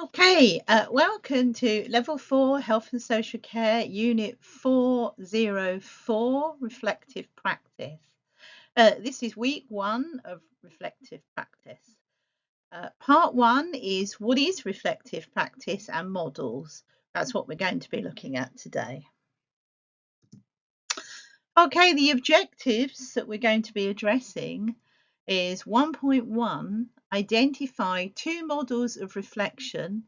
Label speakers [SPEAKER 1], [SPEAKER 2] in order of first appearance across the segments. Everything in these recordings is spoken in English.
[SPEAKER 1] Okay, welcome to Level 4 Health and Social Care, Unit 404, Reflective Practice. This is week 1 of Reflective Practice. Part 1 is what is reflective practice and models. That's what we're going to be looking at today. Okay, the objectives that we're going to be addressing is 1.1, identify 2 models of reflection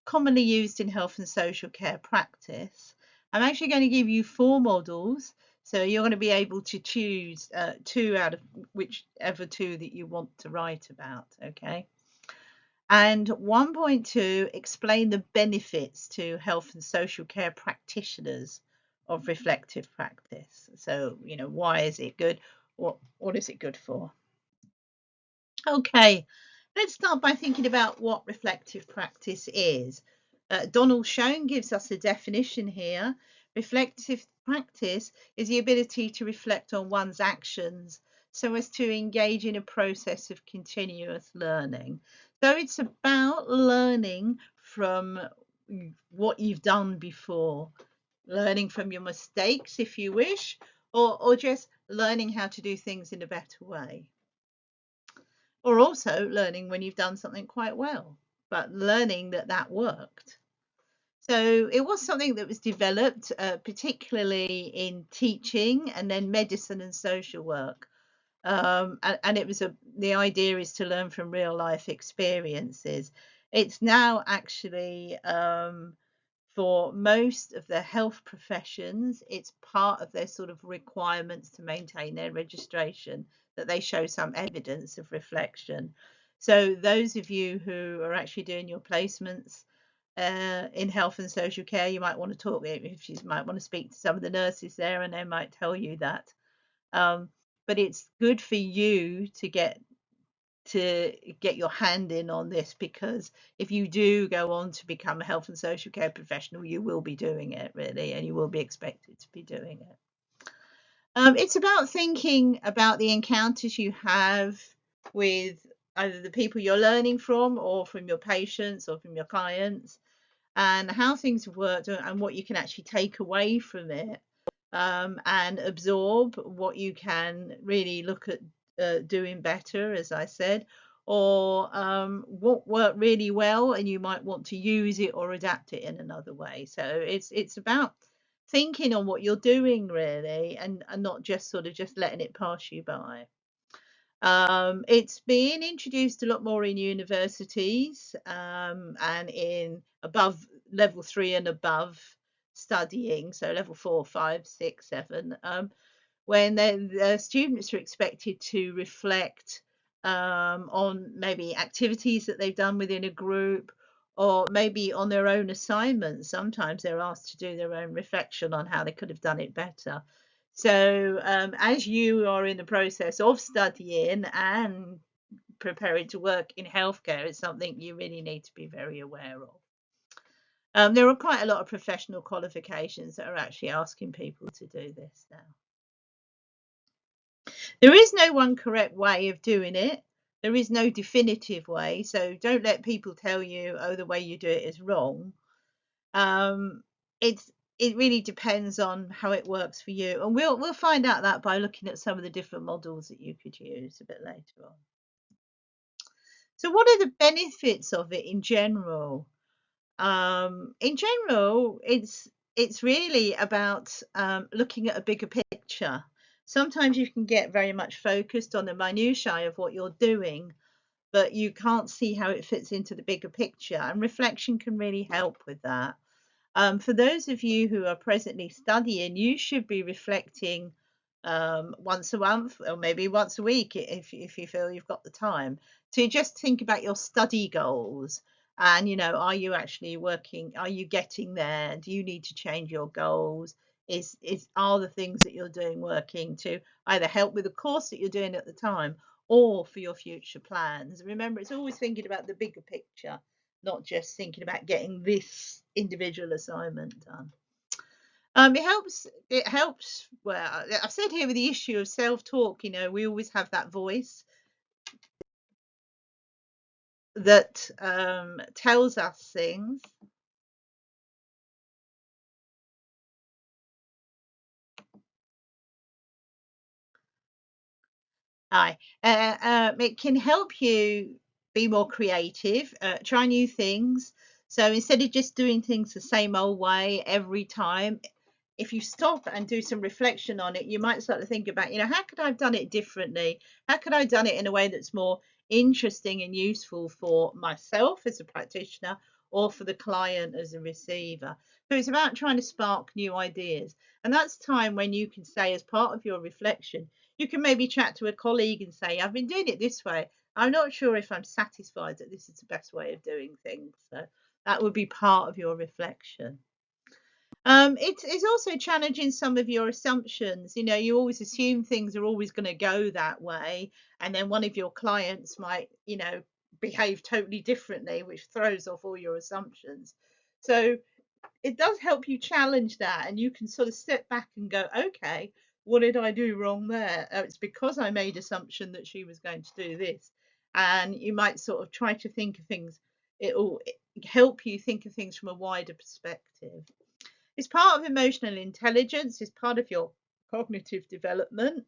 [SPEAKER 1] commonly used in health and social care practice. I'm actually going to give you 4 models, so you're going to be able to choose 2 out of whichever 2 that you want to write about, okay? And 1.2, explain the benefits to health and social care practitioners of reflective practice. So, why is it good? What is it good for? Okay, let's start by thinking about what reflective practice is. Donald Schoen gives us a definition here. Reflective practice is the ability to reflect on one's actions so as to engage in a process of continuous learning. So it's about learning from what you've done before, learning from your mistakes if you wish, or just learning how to do things in a better way. Or also learning when you've done something quite well, but learning that that worked. So it was something that was developed particularly in teaching and then medicine and social work. And it was the idea is to learn from real life experiences. It's now actually for most of the health professions, it's part of their sort of requirements to maintain their registration that they show some evidence of reflection. So those of you who are actually doing your placements in health and social care, you might want to talk, if you might want to speak to some of the nurses there and they might tell you that. But it's good for you to get your hand in on this, because if you do go on to become a health and social care professional, you will be doing it really, and you will be expected to be doing it. It's about thinking about the encounters you have with either the people you're learning from or from your patients or from your clients, and how things have worked and what you can actually take away from it, and absorb what you can really look at doing better, as I said, or what worked really well and you might want to use it or adapt it in another way. So it's about thinking on what you're doing really, and not just sort of just letting it pass you by. It's being introduced a lot more in universities, and in above level 3 and above studying, so level 4, 5, 6, 7, when the students are expected to reflect on maybe activities that they've done within a group, or maybe on their own assignments. Sometimes they're asked to do their own reflection on how they could have done it better. So as you are in the process of studying and preparing to work in healthcare, it's something you really need to be very aware of. There are quite a lot of professional qualifications that are actually asking people to do this now. There is no one correct way of doing it. There is no definitive way. So don't let people tell you, oh, the way you do it is wrong. Um, it really depends on how it works for you, and we'll find out that by looking at some of the different models that you could use a bit later on. So what are the benefits of it in general? In general, it's really about looking at a bigger picture. Sometimes you can get very much focused on the minutiae of what you're doing, but you can't see how it fits into the bigger picture, and reflection can really help with that. For those of you who are presently studying, you should be reflecting once a month or maybe once a week if you feel you've got the time to just think about your study goals. And, are you actually working? Are you getting there? Do you need to change your goals? Are the things that you're doing working to either help with the course that you're doing at the time or for your future plans? Remember, it's always thinking about the bigger picture, not just thinking about getting this individual assignment done. It helps. Well, I've said here with the issue of self-talk, we always have that voice that tells us things. It can help you be more creative, try new things. So instead of just doing things the same old way every time, if you stop and do some reflection on it, you might start to think about, how could I have done it differently? How could I have done it in a way that's more interesting and useful for myself as a practitioner or for the client as a receiver? So it's about trying to spark new ideas. And that's time when you can say, as part of your reflection, you can maybe chat to a colleague and say, I've been doing it this way. I'm not sure if I'm satisfied that this is the best way of doing things. So that would be part of your reflection. It's also challenging some of your assumptions. You always assume things are always going to go that way, and then one of your clients might, behave totally differently, which throws off all your assumptions. So it does help you challenge that, and you can sort of step back and go, okay, what did I do wrong there? It's because I made assumption that she was going to do this. And you might sort of try to think of things. It will help you think of things from a wider perspective. It's part of emotional intelligence, it's part of your cognitive development.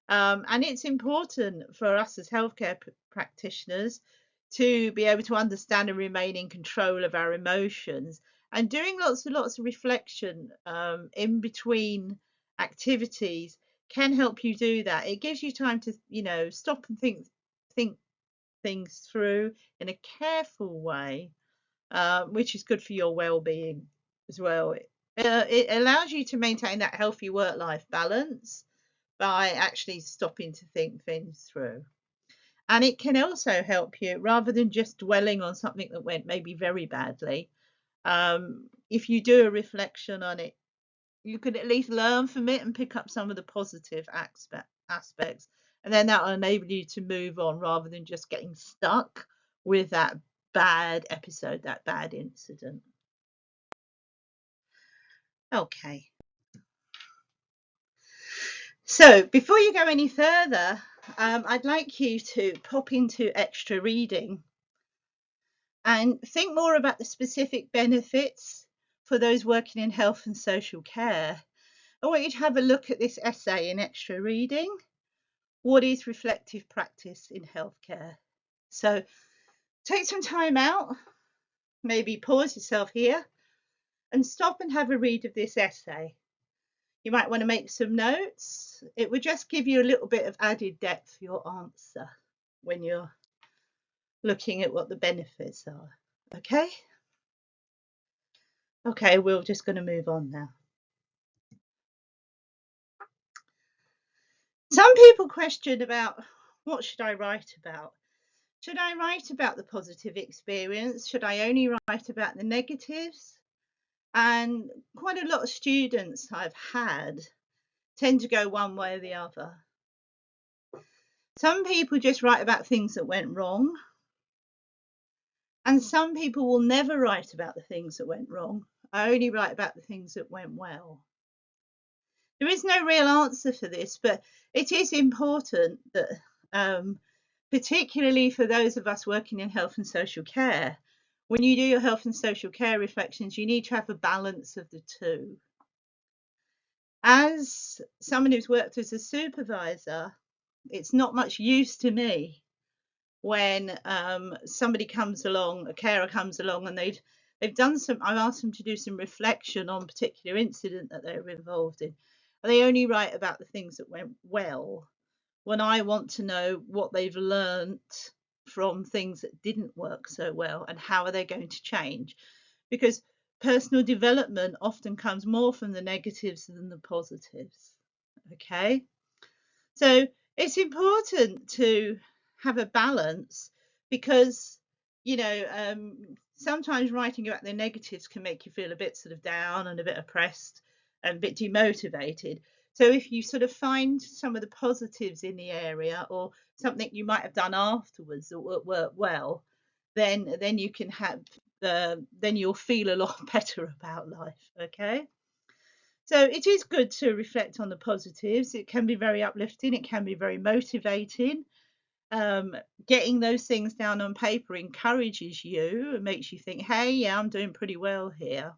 [SPEAKER 1] And it's important for us as healthcare practitioners to be able to understand and remain in control of our emotions. And doing lots and lots of reflection in between activities can help you do that. It gives you time to, stop and think things through in a careful way, which is good for your well-being as well. It allows you to maintain that healthy work-life balance by actually stopping to think things through. And it can also help you, rather than just dwelling on something that went maybe very badly, if you do a reflection on it, you could at least learn from it and pick up some of the positive aspects. And then that will enable you to move on rather than just getting stuck with that bad episode, that bad incident. Okay. So before you go any further, I'd like you to pop into extra reading and think more about the specific benefits for those working in health and social care. I want you to have a look at this essay in extra reading. What is reflective practice in healthcare? So take some time out, maybe pause yourself here and stop and have a read of this essay. You might want to make some notes. It would just give you a little bit of added depth for your answer when you're looking at what the benefits are. Okay? Okay, we're just going to move on now. Some people question about, what should I write about? Should I write about the positive experience? Should I only write about the negatives? And quite a lot of students I've had tend to go one way or the other. Some people just write about things that went wrong. And some people will never write about the things that went wrong. I only write about the things that went well. There is no real answer for this, but it is important that, particularly for those of us working in health and social care, when you do your health and social care reflections, you need to have a balance of the two. As someone who's worked as a supervisor, it's not much use to me when somebody comes along, a carer comes along, and I've asked them to do some reflection on a particular incident that they were involved in, and they only write about the things that went well, when I want to know what they've learnt from things that didn't work so well and how are they going to change, because personal development often comes more from the negatives than the positives. Okay, so it's important to have a balance, because sometimes writing about the negatives can make you feel a bit sort of down and a bit oppressed and a bit demotivated. So if you sort of find some of the positives in the area, or something you might have done afterwards that worked well, then you can have then you'll feel a lot better about life. Okay, so it is good to reflect on the positives. It can be very uplifting, it can be very motivating, Getting those things down on paper encourages you and makes you think, hey, yeah, I'm doing pretty well here.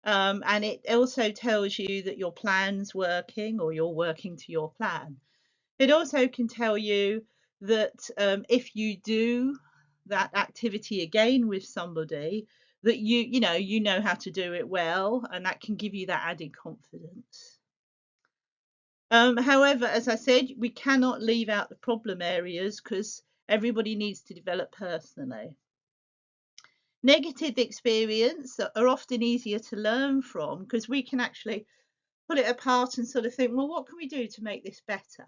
[SPEAKER 1] And it also tells you that your plan's working or you're working to your plan. It also can tell you that if you do that activity again with somebody, that you know how to do it well, and that can give you that added confidence. However, as I said, we cannot leave out the problem areas because everybody needs to develop personally. Negative experience are often easier to learn from because we can actually pull it apart and sort of think, well, what can we do to make this better?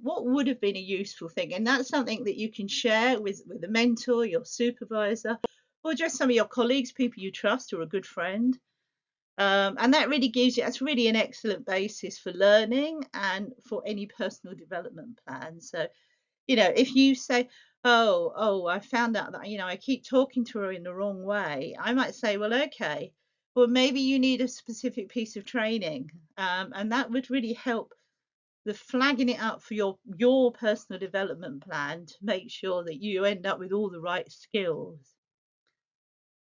[SPEAKER 1] What would have been a useful thing? And that's something that you can share with a mentor, your supervisor, or just some of your colleagues, people you trust, or a good friend. And that really gives you, that's really an excellent basis for learning and for any personal development plan. So, if you say, oh, I found out that, I keep talking to her in the wrong way, I might say, well, okay, well, maybe you need a specific piece of training. And that would really help the flagging it up for your personal development plan to make sure that you end up with all the right skills.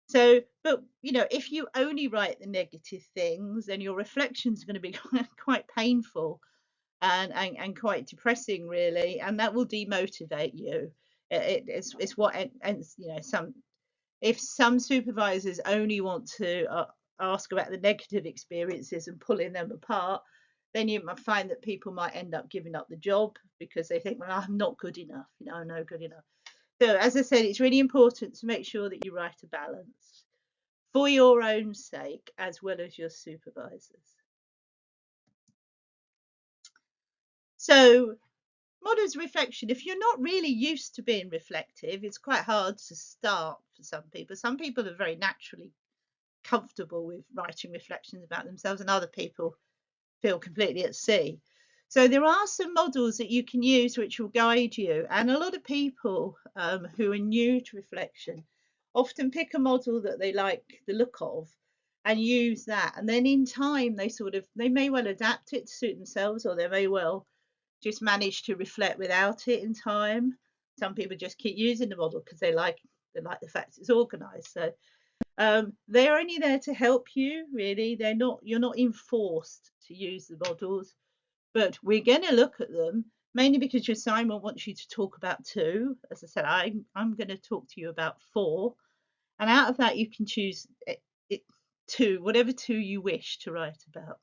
[SPEAKER 1] So, but if you only write the negative things, then your reflections are going to be quite painful and quite depressing, really, and that will demotivate you. It's what, and if some supervisors only want to ask about the negative experiences and pulling them apart, then you might find that people might end up giving up the job because they think, well, I'm not good enough, I'm not good enough. So, as I said, it's really important to make sure that you write a balance for your own sake as well as your supervisors. So, models reflection, if you're not really used to being reflective, it's quite hard to start for some people. Some people are very naturally comfortable with writing reflections about themselves, and other people feel completely at sea. So there are some models that you can use which will guide you, and a lot of people who are new to reflection often pick a model that they like the look of and use that, and then in time they may well adapt it to suit themselves, or they may well just manage to reflect without it in time. Some people just keep using the model because they like the fact it's organized. So they're only there to help you, really. You're not enforced to use the models, but we're going to look at them mainly because your assignment wants you to talk about 2. As I said, I'm going to talk to you about 4, and out of that you can choose 2, whatever 2 you wish to write about.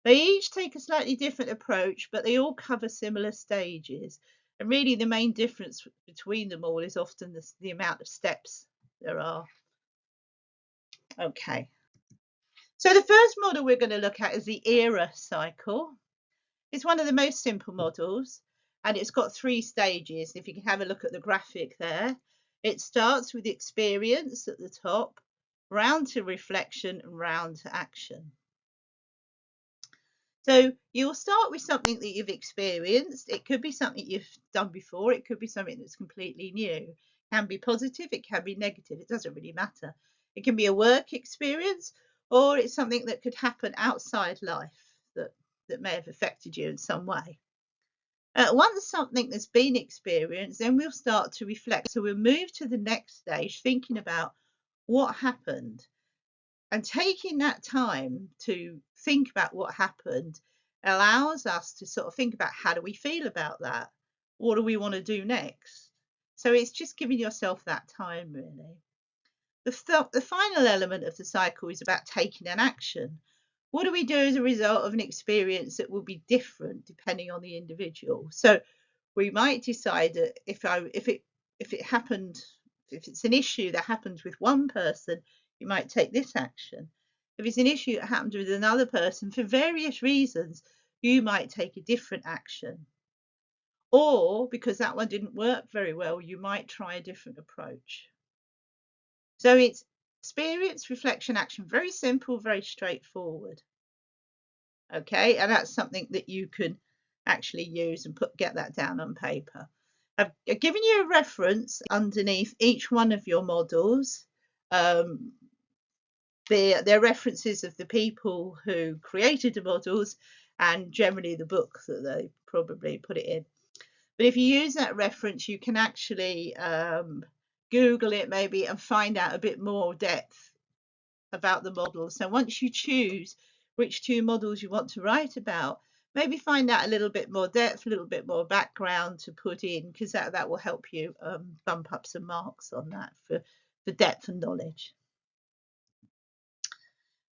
[SPEAKER 1] They each take a slightly different approach, but they all cover similar stages. And really, the main difference between them all is often the amount of steps there are. Okay. So the first model we're going to look at is the era cycle. It's one of the most simple models, and it's got 3 stages. If you can have a look at the graphic there, it starts with experience at the top, round to reflection, and round to action. So you'll start with something that you've experienced. It could be something you've done before. It could be something that's completely new. It can be positive. It can be negative. It doesn't really matter. It can be a work experience, or it's something that could happen outside life that may have affected you in some way. Once something has been experienced, then we'll start to reflect. So we'll move to the next stage, thinking about what happened. And taking that time to think about what happened allows us to sort of think about, how do we feel about that? What do we want to do next? So it's just giving yourself that time, really. The final element of the cycle is about taking an action. What do we do as a result of an experience that will be different depending on the individual? So we might decide that if it happened, if it's an issue that happens with one person, you might take this action. If it's an issue that happens with another person, for various reasons, you might take a different action. Or because that one didn't work very well, you might try a different approach. So it's experience, reflection, action. Very simple, very straightforward. Okay, and that's something that you can actually use and get that down on paper. I've given you a reference underneath each one of your models. They're references of the people who created the models and generally the book that they probably put it in. But if you use that reference, you can actually Google it maybe and find out a bit more depth about the model. So once you choose which two models you want to write about, maybe find out a little bit more depth, a little bit more background to put in, because that will help you bump up some marks on that for depth and knowledge.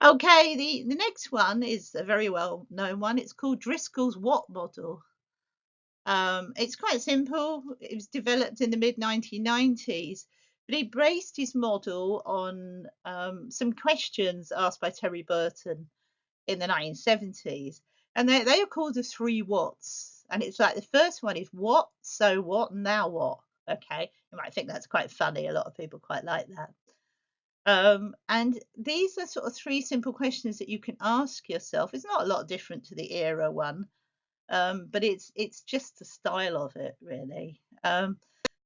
[SPEAKER 1] Okay, the next one is a very well known one. It's called Driscoll's What model. It's quite simple. It was developed in the mid 1990s, but he based his model on some questions asked by Terry Burton in the 1970s, and they are called the three whats. And it's like the first one is what, so what, now what. Okay, you might think that's quite funny. A lot of people quite like that. And these are sort of three simple questions that you can ask yourself. It's not a lot different to the era one, but it's just the style of it, really. So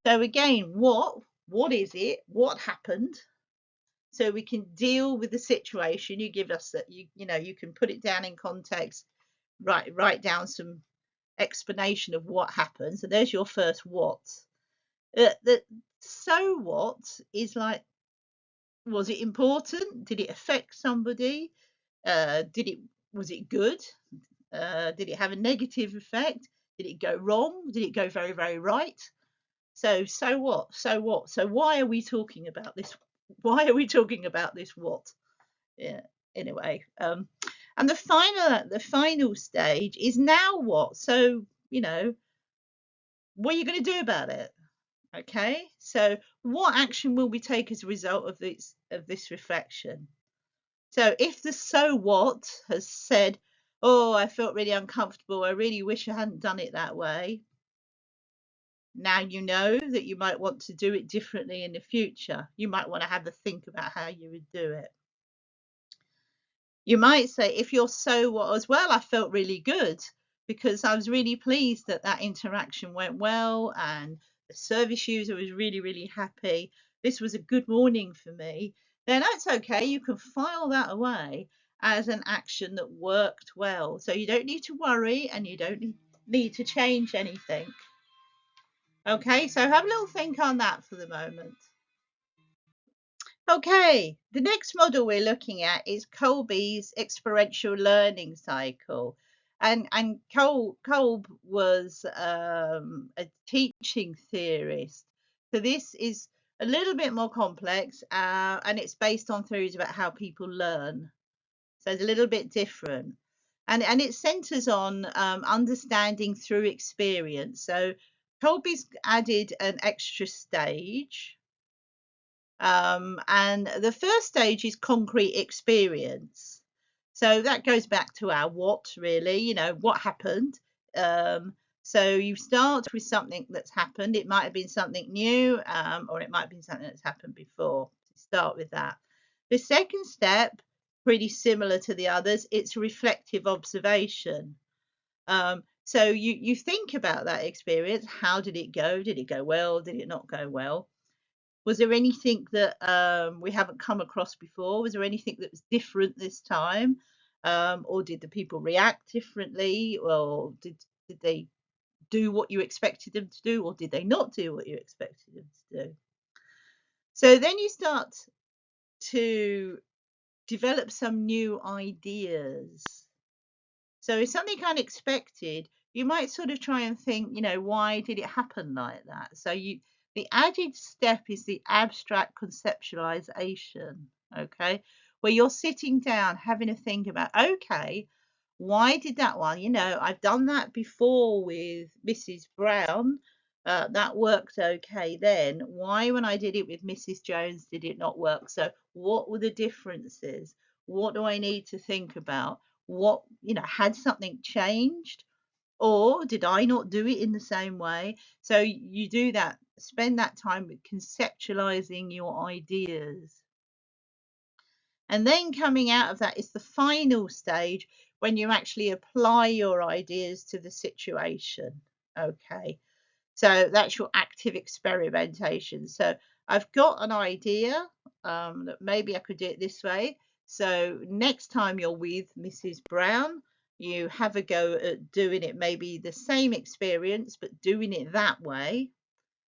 [SPEAKER 1] again, what is it? What happened? So we can deal with the situation. You give us that. You can put it down in context. Write down some explanation of what happened. So there's your first what. The so what is like, was it important? Did it affect somebody? Was it good? Did it have a negative effect? Did it go wrong? Did it go very, very right? So what? So what? So why are we talking about this? Why are we talking about this what? Yeah. Anyway, and the final stage is now what? So, what are you going to do about it? Okay. So what action will we take as a result of this reflection? So if the so what has said, oh, I felt really uncomfortable, I really wish I hadn't done it that way, now you know that you might want to do it differently in the future. You might want to have a think about how you would do it. You might say, if you're so what as well, I felt really good because I was really pleased that interaction went well and the service user was really, really happy. This was a good morning for me. Then that's okay. You can file that away as an action that worked well. So you don't need to worry and you don't need to change anything. Okay, so have a little think on that for the moment. Okay, the next model we're looking at is Kolbe's experiential learning cycle. And Kolb was a teaching theorist. So this is a little bit more complex and it's based on theories about how people learn. So it's a little bit different. And it centers on understanding through experience. So Kolbe's added an extra stage. And the first stage is concrete experience. So that goes back to our what, really, what happened. So you start with something that's happened. It might have been something new, or it might have been something that's happened before. Start with that. The second step, pretty similar to the others, it's reflective observation. So you think about that experience. How did it go? Did it go well? Did it not go well? Was there anything that we haven't come across before? Was there anything that was different this time? Or did the people react differently? Or did they do what you expected them to do? Or did they not do what you expected them to do? So then you start to develop some new ideas. So if something unexpected, you might sort of try and think, why did it happen like that? So the added step is the abstract conceptualization, okay, where you're sitting down having a think about, okay, why did that one? I've done that before with Mrs. Brown. That worked okay then. Why, when I did it with Mrs. Jones, did it not work? So what were the differences? What do I need to think about? What, had something changed? Or did I not do it in the same way? So you do that, spend that time with conceptualizing your ideas. And then coming out of that is the final stage when you actually apply your ideas to the situation. Okay, so that's your active experimentation. So I've got an idea that maybe I could do it this way. So next time you're with Mrs. Brown, you have a go at doing it, maybe the same experience, but doing it that way,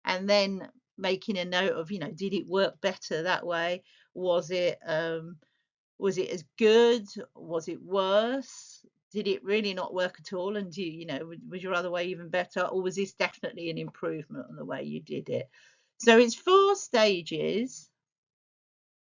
[SPEAKER 1] and then making a note of, did it work better that way? Was it as good? Was it worse? Did it really not work at all? And was your other way even better? Or was this definitely an improvement on the way you did it? So it's 4 stages,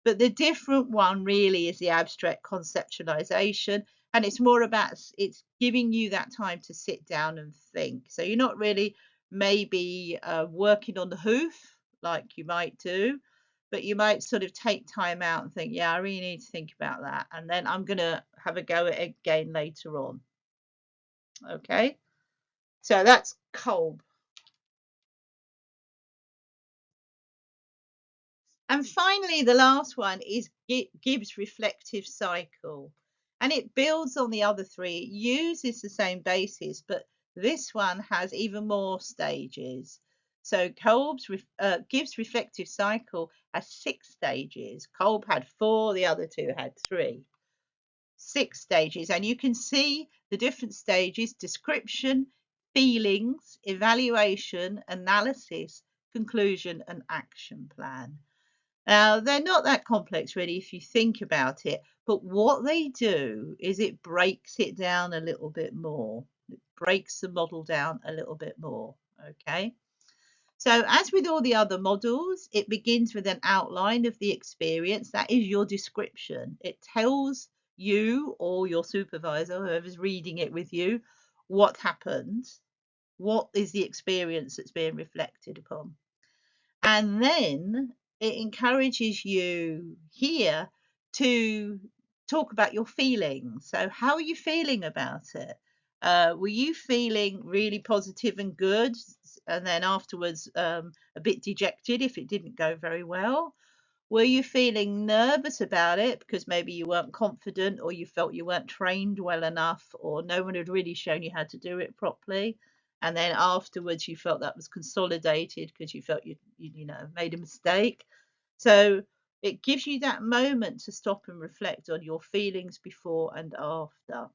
[SPEAKER 1] but the different one really is the abstract conceptualization. And it's more about, it's giving you that time to sit down and think. So you're not really maybe working on the hoof like you might do, but you might sort of take time out and think, yeah, I really need to think about that. And then I'm going to have a go at it again later on. Okay. So that's Kolb. And finally, the last one is Gibbs' reflective cycle. And it builds on the other 3. It uses the same basis, but this one has even more stages. So Gibbs' reflective cycle has 6 stages. Kolb had 4, the other 2 had 3. 6 stages. And you can see the different stages: description, feelings, evaluation, analysis, conclusion, and action plan. Now, they're not that complex really if you think about it, but what they do is it breaks it down a little bit more. It breaks the model down a little bit more, okay? So as with all the other models, it begins with an outline of the experience. That is your description. It tells you or your supervisor, whoever's reading it with you, what happened, what is the experience that's being reflected upon. And then it encourages you here to talk about your feelings. So how are you feeling about it? Were you feeling really positive and good, and then afterwards a bit dejected if it didn't go very well? Were you feeling nervous about it because maybe you weren't confident, or you felt you weren't trained well enough, or no one had really shown you how to do it properly? And then afterwards you felt that was consolidated because you felt you made a mistake. So it gives you that moment to stop and reflect on your feelings before and after.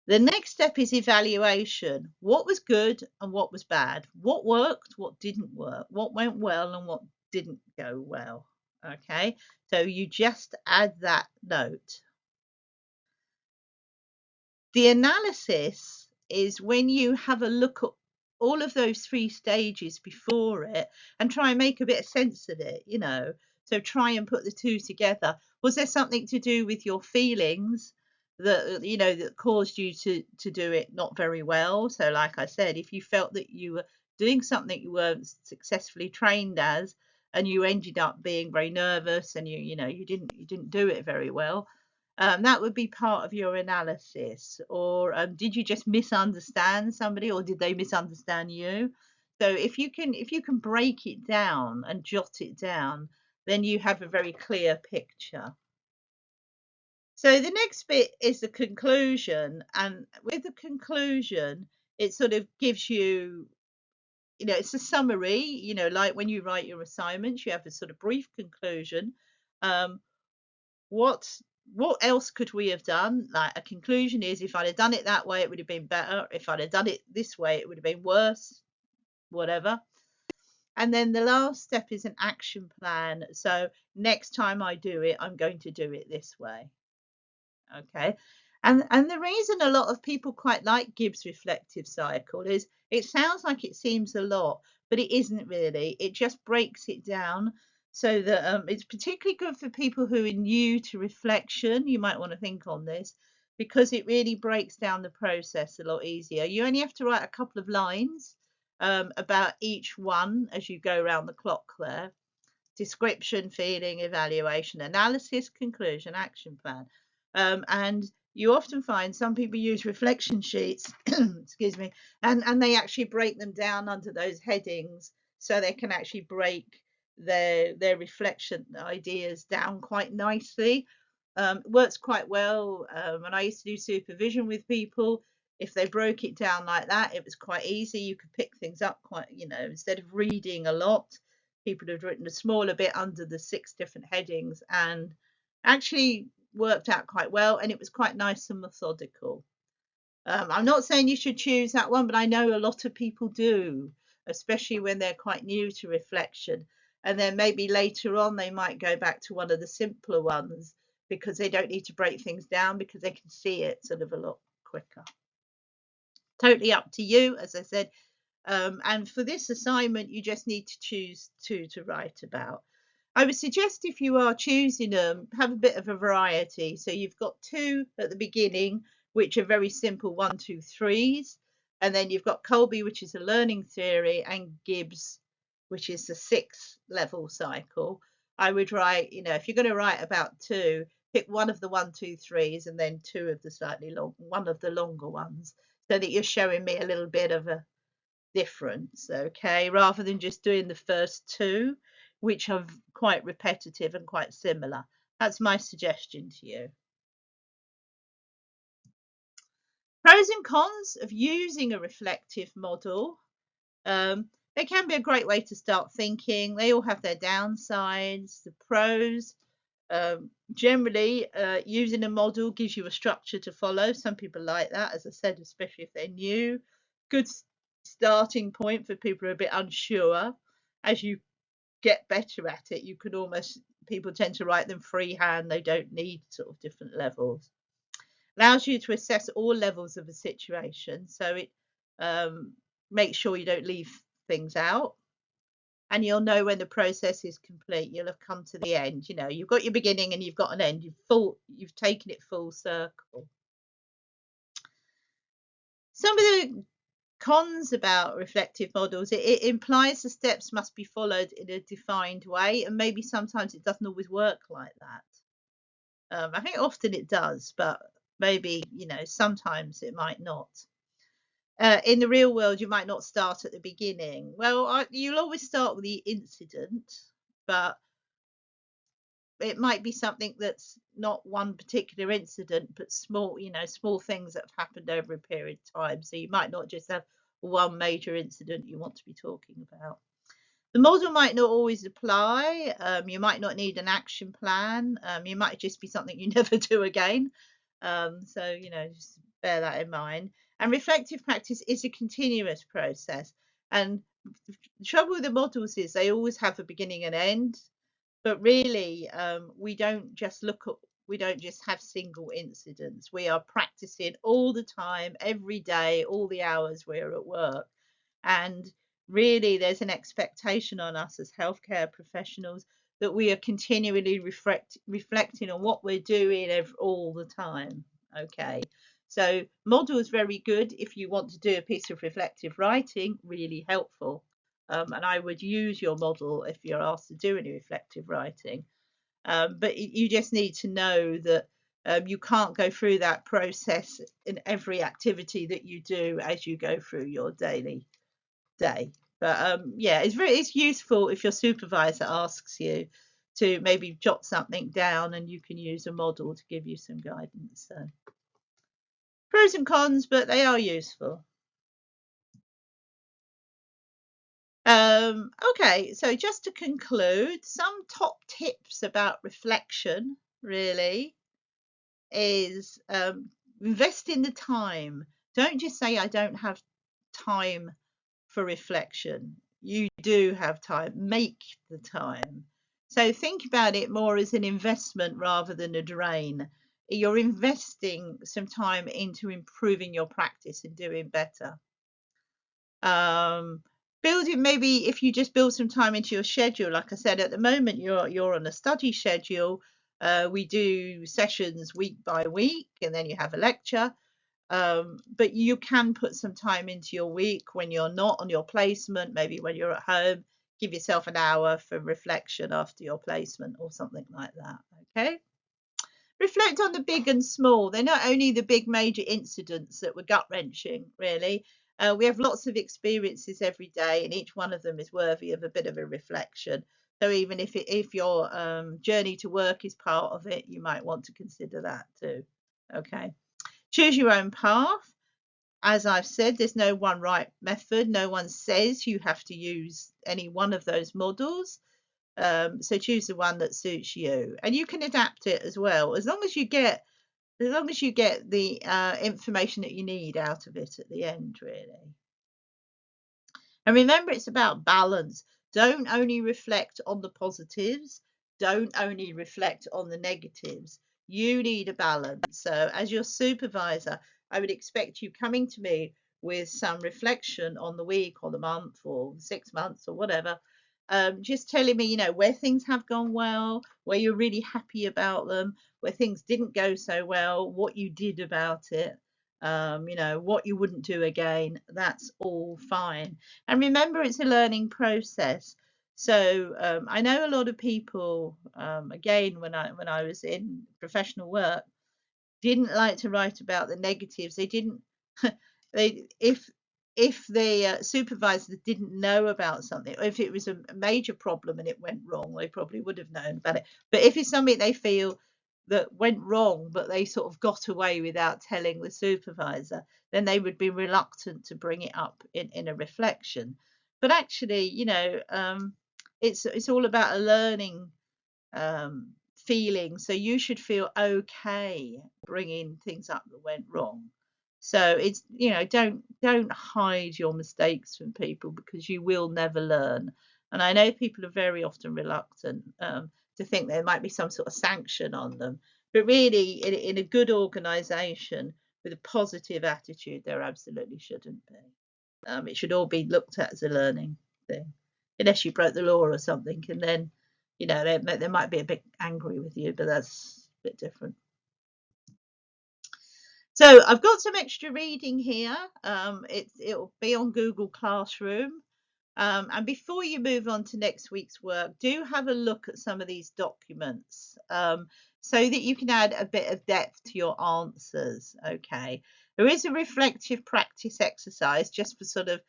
[SPEAKER 1] The next step is evaluation. What was good and what was bad? What worked, what didn't work? What went well and what didn't go well? Okay, so you just add that note. The analysis is when you have a look at all of those 3 stages before it and try and make a bit of sense of it, So try and put the 2 together. Was there something to do with your feelings that caused you to do it not very well? So like I said, if you felt that you were doing something you weren't successfully trained as, and you ended up being very nervous and you didn't do it very well, that would be part of your analysis. Or did you just misunderstand somebody, or did they misunderstand you? So if you can break it down and jot it down, then you have a very clear picture. So the next bit is the conclusion, and with the conclusion, it sort of gives you, it's a summary, like when you write your assignments, you have a sort of brief conclusion. What else could we have done? Like, a conclusion is, if I'd have done it that way, it would have been better. If I'd have done it this way, it would have been worse, whatever. And then the last step is an action plan. So next time I do it, I'm going to do it this way. Okay. And the reason a lot of people quite like Gibbs' reflective cycle is it sounds like it seems a lot, but it isn't really. It just breaks it down so that it's particularly good for people who are new to reflection. You might want to think on this, because it really breaks down the process a lot easier. You only have to write a couple of lines about each one as you go around the clock there: description, feeling, evaluation, analysis, conclusion, action plan. And you often find some people use reflection sheets, excuse me, and they actually break them down under those headings, so they can actually break their reflection ideas down quite nicely. Works quite well. When I used to do supervision with people, if they broke it down like that, it was quite easy. You could pick things up quite, instead of reading a lot, people had written a smaller bit under the 6 different headings, and actually worked out quite well, and it was quite nice and methodical. I'm not saying you should choose that one, but I know a lot of people do, especially when they're quite new to reflection. And then maybe later on they might go back to one of the simpler ones because they don't need to break things down because they can see it sort of a lot quicker. Totally up to you, as I said. And for this assignment, you just need to choose two to write about. I would suggest if you are choosing them, have a bit of a variety. So you've got two at the beginning, which are very simple 1, 2, 3s. And then you've got Colby, which is a learning theory, and Gibbs, which is the 6th level cycle. I would write, if you're going to write about two, pick one of the 1, 2, 3s and then two of the one of the longer ones, so that you're showing me a little bit of a difference, okay, rather than just doing the first two, which are quite repetitive and quite similar. That's my suggestion to you. Pros and cons of using a reflective model. They can be a great way to start thinking. They all have their downsides. The pros, generally, using a model gives you a structure to follow. Some people like that, as I said, especially if they're new. Good starting point for people who are a bit unsure. As you get better at it, people tend to write them freehand. They don't need sort of different levels. Allows you to assess all levels of a situation, so it makes sure you don't leave things out, and you'll know when the process is complete. You'll have come to the end. You've got your beginning and you've got an end. You've taken it full circle. Some of the cons about reflective models, it implies the steps must be followed in a defined way, and maybe sometimes it doesn't always work like that. I think often it does, but maybe sometimes it might not. In the real world, you might not start at the beginning. Well, you'll always start with the incident, but it might be something that's not one particular incident, but small things that have happened over a period of time. So you might not just have one major incident you want to be talking about. The model might not always apply. You might not need an action plan. You might just be something you never do again. So just bear that in mind. And reflective practice is a continuous process. And the trouble with the models is they always have a beginning and end. But really, we don't just have single incidents. We are practicing all the time, every day, all the hours we're at work. And really, there's an expectation on us as healthcare professionals that we are continually reflecting on what we're doing all the time. Okay, so model is very good if you want to do a piece of reflective writing, really helpful. And I would use your model if you're asked to do any reflective writing. But you just need to know that you can't go through that process in every activity that you do as you go through your daily day. But it's useful if your supervisor asks you to maybe jot something down, and you can use a model to give you some guidance. So pros and cons, but they are useful. Okay, so just to conclude, some top tips about reflection really is invest in the time. Don't just say, I don't have time for reflection. You do have time. Make the time. So think about it more as an investment rather than a drain. You're investing some time into improving your practice and doing better. Building, maybe if you just build some time into your schedule, like I said, at the moment you're on a study schedule. We do sessions week by week, and then you have a lecture. But you can put some time into your week when you're not on your placement, maybe when you're at home. Give yourself an hour for reflection after your placement or something like that. Okay. Reflect on the big and small. They're not only the big major incidents that were gut-wrenching, really. We have lots of experiences every day, and each one of them is worthy of a bit of a reflection. So even if your journey to work is part of it, you might want to consider that too. Okay. Choose your own path. As I've said, there's no one right method. No one says you have to use any one of those models. So choose the one that suits you, and you can adapt it as well, as long as you get the information that you need out of it at the end, really. And remember, it's about balance. Don't only reflect on the positives. Don't only reflect on the negatives. You need a balance. So as your supervisor, I would expect you coming to me with some reflection on the week or the month or 6 months or whatever. Just telling me, where things have gone well, where you're really happy about them, where things didn't go so well, what you did about it, what you wouldn't do again. That's all fine. And remember, it's a learning process. So I know a lot of people, again, when I was in professional work, didn't like to write about the negatives. They didn't. They if the supervisor didn't know about something, or if it was a major problem and it went wrong, they probably would have known about it. But if it's something they feel that went wrong, but they sort of got away without telling the supervisor, then they would be reluctant to bring it up in a reflection. But actually, it's all about a learning feeling. So you should feel okay bringing things up that went wrong. So it's, don't hide your mistakes from people, because you will never learn. And I know people are very often reluctant to think there might be some sort of sanction on them, but really, in a good organisation with a positive attitude, there absolutely shouldn't be. It should all be looked at as a learning thing, unless you broke the law or something, and then they might be a bit angry with you, but that's a bit different. So I've got some extra reading here. It'll be on Google Classroom. And before you move on to next week's work, do have a look at some of these documents so that you can add a bit of depth to your answers. Okay. There is a reflective practice exercise just for sort of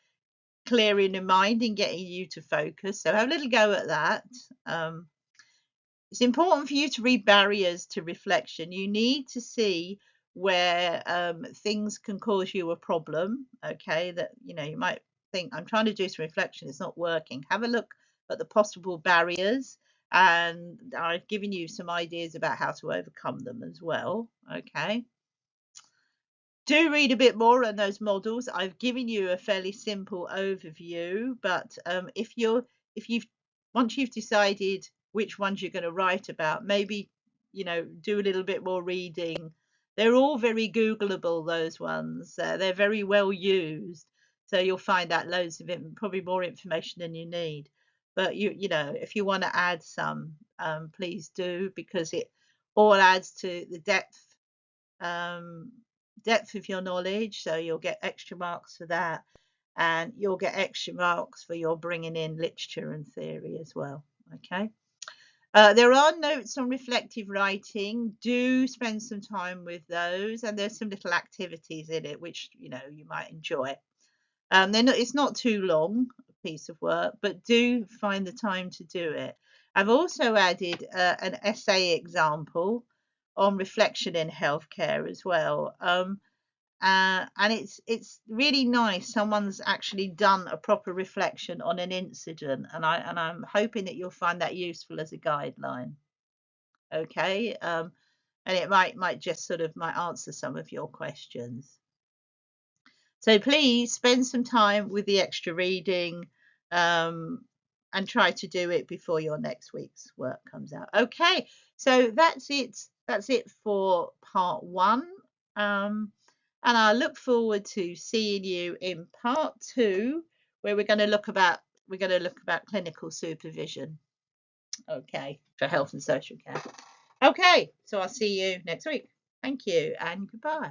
[SPEAKER 1] clearing your mind and getting you to focus. So have a little go at that. It's important for you to read barriers to reflection. You need to see where things can cause you a problem. Okay, that you might think, I'm trying to do some reflection, it's not working. Have a look at the possible barriers, and I've given you some ideas about how to overcome them as well. Okay. Do read a bit more on those models. I've given you a fairly simple overview, but if you've once you've decided which ones you're going to write about, maybe do a little bit more reading. They're all very Googleable, those ones. They're very well used, so you'll find out loads of it, probably more information than you need. But if you want to add some, please do, because it all adds to the depth of your knowledge, so you'll get extra marks for that, and you'll get extra marks for your bringing in literature and theory as well. Okay. There are notes on reflective writing. Do spend some time with those, and there's some little activities in it which you might enjoy. It's not too long a piece of work, but do find the time to do it. I've also added an essay example on reflection in healthcare as well. And it's really nice. Someone's actually done a proper reflection on an incident, and I'm hoping that you'll find that useful as a guideline. Okay, and it might just might answer some of your questions. So please spend some time with the extra reading, and try to do it before your next week's work comes out. Okay, so that's it. That's it for part 1. And I look forward to seeing you in part 2, where we're going to look about clinical supervision. Okay, for health and social care. Okay, so I'll see you next week. Thank you and goodbye.